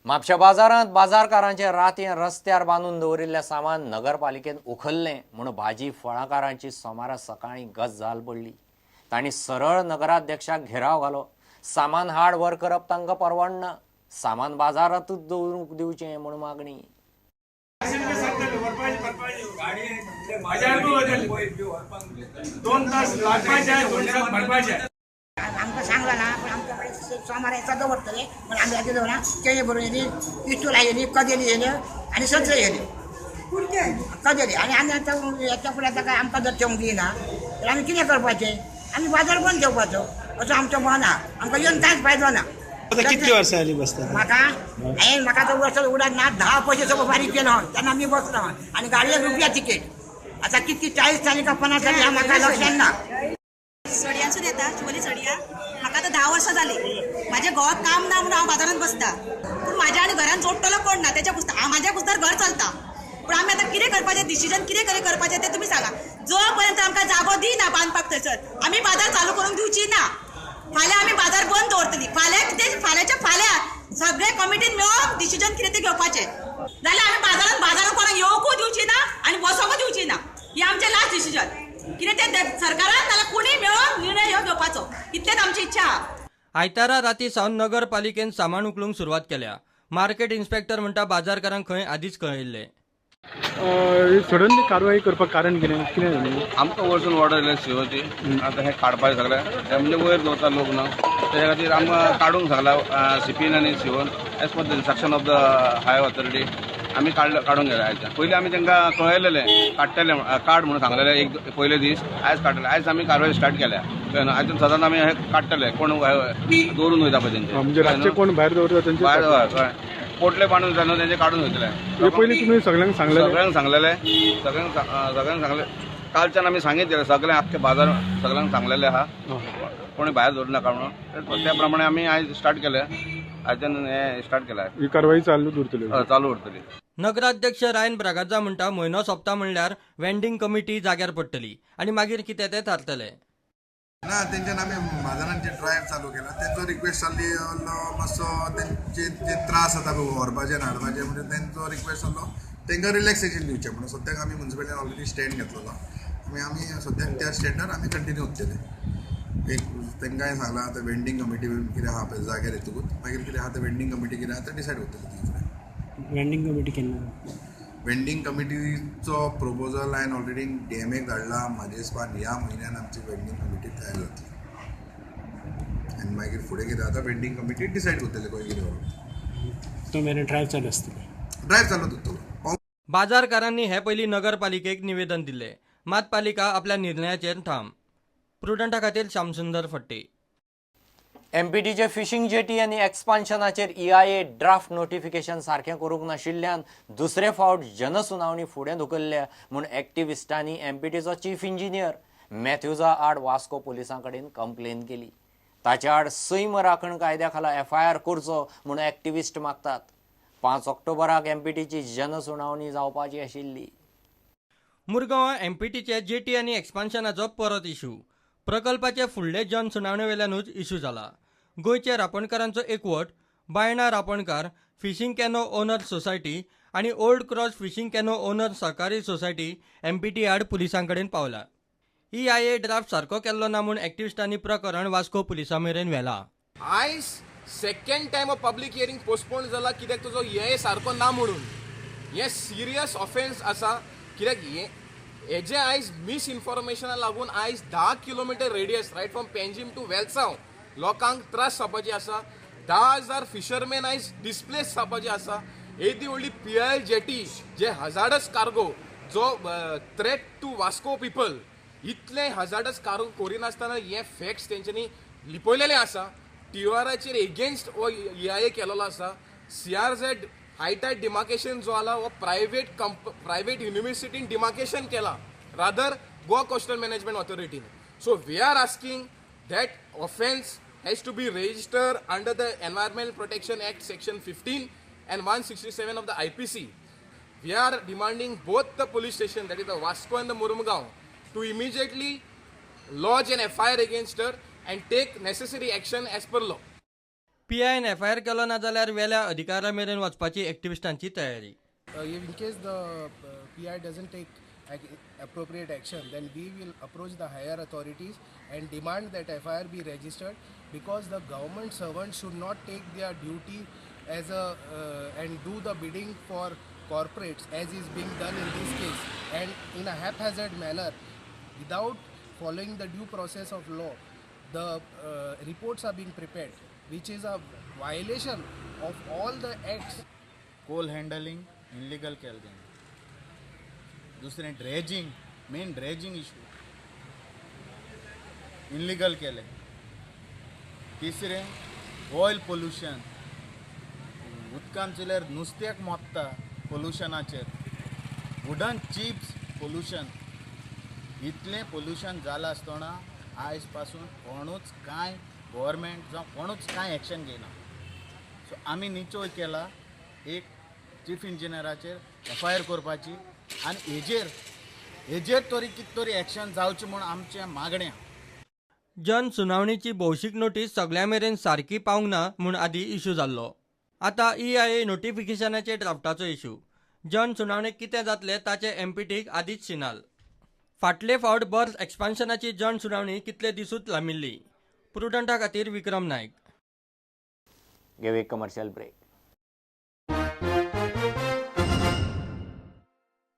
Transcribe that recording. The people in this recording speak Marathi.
म्हापशा बाजारांत बाजारकारांचे रातीं रस्त्यार बांदून दवरिल्लें सामान नगरपालिकेन उखल्लें म्हूण भाजी फळाकारांची सोमारा सकाळीं गजाल पडली. तांणी सरळ नगराध्यक्षाक घेराव घालो. सामान हाड व्हर करप तांकां परवडना. सामान बाजारांतूच दवरूंक दिवचें म्हूण मागणी. आमकां सांगला ना पण आमच्याकडे सोमार येता दवरतले पण आमी आतां दवरा केळी भरून येली, इस्टूल आयली, कदेली येली आनी संत्रे येली कदेली आनी आमी आतां हेच्या फुडें आतां काय आमकां जर ठेवंक दिना तर आमी कितें करपाचें? आमी बाजार बंद ठेवपाचो असो आमचो मन आहा. आमकां येवन कांयच फायदो ना. कितली वर्सां जाली बसता? म्हाका तो वर्स उडाक ना 10 पयशे सगळं बारीक केलो तेन्ना मी बसलो आनी गाडयेक रुपया तिकेट आतां कितकी 40 जाली का 50 जाली हा म्हाका लक्षात ना. सडयांसून येता शिवोली सडया. म्हाका आतां 10 वर्सां जाली. म्हाजें घोवाक काम ना म्हणून हांव बाजारांत बसता. पूण म्हाज्या आनी घरान जोडटलो कोण ना. तेच्या कुस्तार म्हाज्या कुस्तार घर चलता. पूण आमी आतां कितें करपाचें? डिसिजन कितें करपाचें तें तुमी सांगा. जो पर्यंत आमकां जागो दिना बांदपाक थंयसर आमी बाजार चालू करूंक दिवची ना. फाल्यां आमी बाजार बंद दवरतली. फाल्याच्या फाल्यां सगळे कमिटीन मेळोन डिसिजन कितें तें घेवपाचें. जाल्यार आमी बाजारांत कोणाक येवंकूय दिवची ना आनी बसोंकूय दिवची ना. ही आमचें लास्ट डिसिजन. कितें तें सरकारान नाल्यार कोणीय मेळोन निर्णय ह्यो घेवपाचो. इतलेच आमची इच्छा आहा. आयतारा राती सावन नगरपालिकेन सामान उखलूंक सुरवात केल्या. मार्केट इन्स्पेक्टर म्हणटा बाजारकारांक खंय आदींच कळयल्लें. सडनली कारवाई करपाक कारण कितें जालें? आमकां वचून ऑर्डर येयलें सीओची. आतां हें काडपाचें सगळें तें म्हणजे वयर दवरता लोक न्हू तेच्या खातीर आमकां काडूंक सांगला सीपीन आनी सीओन as per the instruction of the higher authority आमी काडूंक गेले आयज. पयलीं आमी तांकां कळयलेलें काडटलें काड म्हणून सांगलेलें एक पयले दीस. आयज काडटलें. आयज आमी कारवाय स्टार्ट केल्या. आयज सदांच आमी हें काडटले कोण दवरून वयता पळय तेंचे म्हणजे रातचे कोण भायर दवरता तेंचे भायर पोटले बांदून जाय न्हू तेंचे काडून वयतले. पयलीं तुमी सगळ्यांक सगळ्यांक सांगलेलें. कालच्यान आमी सांगितलें सगळें आख्खे बाजार सगळ्यांक सांगलेलें आहा कोणी भायर दवरूं नाका म्हणून. त्या प्रमाणे आमी आयज स्टार्ट केलें. आयच्यान हें स्टार्ट केलां. ही कारवाई चालू उरतली. नगराध्यक्ष रायन ब्रागाजा म्हणटा म्हयनो सोंपता म्हणल्यार वेंडिंग कमिटी जाग्यार पडटली आनी मागीर कितें तें थारतलें. ना तेंच्यान आमी बाजारांत जे ड्रायव्ह चालू केला तेंचो रिक्वेस्ट जाल्ली मातसो तेंचे जे त्रास जाता पळय व्हरपाचें हाडपाचें म्हणजे तेंचो रिक्वेस्ट जाल्लो तेंकां रिलॅक्सेशन दिवचें म्हणून सद्याक आमी म्युन्सिपालिटीन ऑलरेडी स्टँड घेतलेलो आमी सद्याक त्या स्टँडार आमी कंटिन्यू उरतले. एक तेंकांय सांगलां आतां वेंडिंग कमिटी कितें आहा पळय जाग्यार येतकूच मागीर कितें आहा तें वेंडिंग कमिटी कितें आहा तें डिसायड उरतलें. वेंडिंग कमिटी केन्ना? वेंडिंग कमिटीचो प्रपोजल हांवें ऑलरेडी डीएमएक धाडला. म्हाजे हिसपान ह्या म्हयन्यान आमची वेंडिंग कमिटी तयार जातली आनी मागीर फुडें कितें जाता वेंडिंग कमिटी डिसायड करतले खंय कितें व्हरप. तो मेरेन ड्रायव्ह चालू आसतली. ड्रायव्ह चालू उरतलो. बाजारकारांनी हे पयलीं नगरपालिकेक निवेदन दिल्लें. मात पालिका आपल्या निर्णयाचेर ठाम. प्रुडंटा खातीर श्यामसुंदर फडते. एमपीटीचे फिशिंग जेटी आनी एक्सपान्शनाचेर EIA ड्राफ्ट नोटिफिकेशन सारकें करूंक नाशिल्ल्यान दुसरे फावट जनसुनावणी फुडें धुकल्ल्या म्हूण एक्टिविस्टांनी एमपीटीचो चीफ इंजिनियर मॅथ्यूजा आड वास्को पुलिसां कडेन कंप्लेन केली. ताच्या आड सैम राखण कायद्या खाला FIR करचो म्हूण एक्टिविस्ट मागतात. 5 ऑक्टोबराक एमपीटीची जनसुनावणी जावपाची आशिल्ली. मुरगांवां एमपीटीचे जेटी आनी एक्सपान्शनाचो परत इशू. प्रकल्पाचे फुडले जनसुनावणे वेल्यानूच इशू जाला. गोंयचे रापणकारांचो एकवट बायणा रापणकार फिशींग कॅनो ओनर्स सोसायटी आनी old cross fishing canoe owners सहकारी सोसायटी एमपीटी आड पुलिसां कडेन पावला. EIA ड्राफ्ट सारको केल्लो ना म्हूण एक्टिविस्टांनी प्रकरण वास्को पुलिसां मेरेन व्हेलां. आयज second time public hearing postpone जाला कित्याक तुजो EIA सारको ना म्हणून. हे सिरियस ऑफेन्स आसा कित्याक हेजे आयज मिसइन्फॉर्मेशना लागून आयज 10 kilometre radius right from Panjim to Velsao लोकांक त्रास जावपाचे आसा. 10,000 फिशरमॅन आयज डिस्प्लेस जावपाचे आसा. येदी व्हडली PIL जेटी जे हजार्डस कार्गो जो थ्रेट टू वास्को पीपल इतले हजार्डस कार्गो करिनासतना हे फॅक्ट्स तेंच्यांनी लिपयलेले आसा. TORचेर एगेन्स्ट हो EIA केलेलो आसा. CRZ हायटायड डिमार्केशन जो आला वो प्रायवेट युनिव्हर्सिटीन डिमार्केशन केला रादर गोवा कोस्टल मॅनेजमेंट ऑथॉरिटीन. So we are asking that offence has to be registered under the environmental protection act section 15 and 167 of the IPC. We are demanding both the police station, that is the Vasco and the Murumgaon, to immediately lodge an FIR against her and take necessary action as per law. PIN FIR केलो ना जाल्यार वेल्या अधिकाऱ्या मेरेन वचपाची एक्टिविस्टांची तयारी. In case the PI doesn't take appropriate action, then we will approach the higher authorities and demand that FIR be registered, because the government servants should not take their duty as and do the bidding for corporates as is being done in this case, and in a haphazard manner without following the due process of law. The reports are being prepared, which is a violation of all the acts. Coal handling illegal केलें तें. दुसरें dredging, main dredging issue illegal केलें. तिसरें ऑयल पोल्युशन, उदकान चयल्यार नुस्त्याक मोत्ता पोल्युशनाचेर. Wooden chips pollution. इतलें पोल्युशन जालां आसतना आयज पासून कोणूच कांय गव्हर्मेंट जावं कोणूच कांय एक्शन घेयना. सो आमी निचोय केला एक चीफ इंजिनियराचेर FIR करपाची आनी हेजेर तरी कितें तरी एक्शन जावचें म्हूण आमचें मागणें. जन सुनावणीची भौशीक नोटीस सगळ्या मेरेन सारकी पावंक ना म्हूण आदी इश्यू जाल्लो. आतां EIA नोटिफिकेशनाचे ड्राफ्टाचो इश्यू. जन सुनावणेक कितें जातलें ताचें MPTक आदींच शिनाल. फाटले फावट बर्थ एक्सपान्शनाची जन सुनावणी कितले दिसूच लांबिल्ली. प्रुडंटा खातीर विक्रम नायक. घेऊ एक कमर्शियल ब्रेक.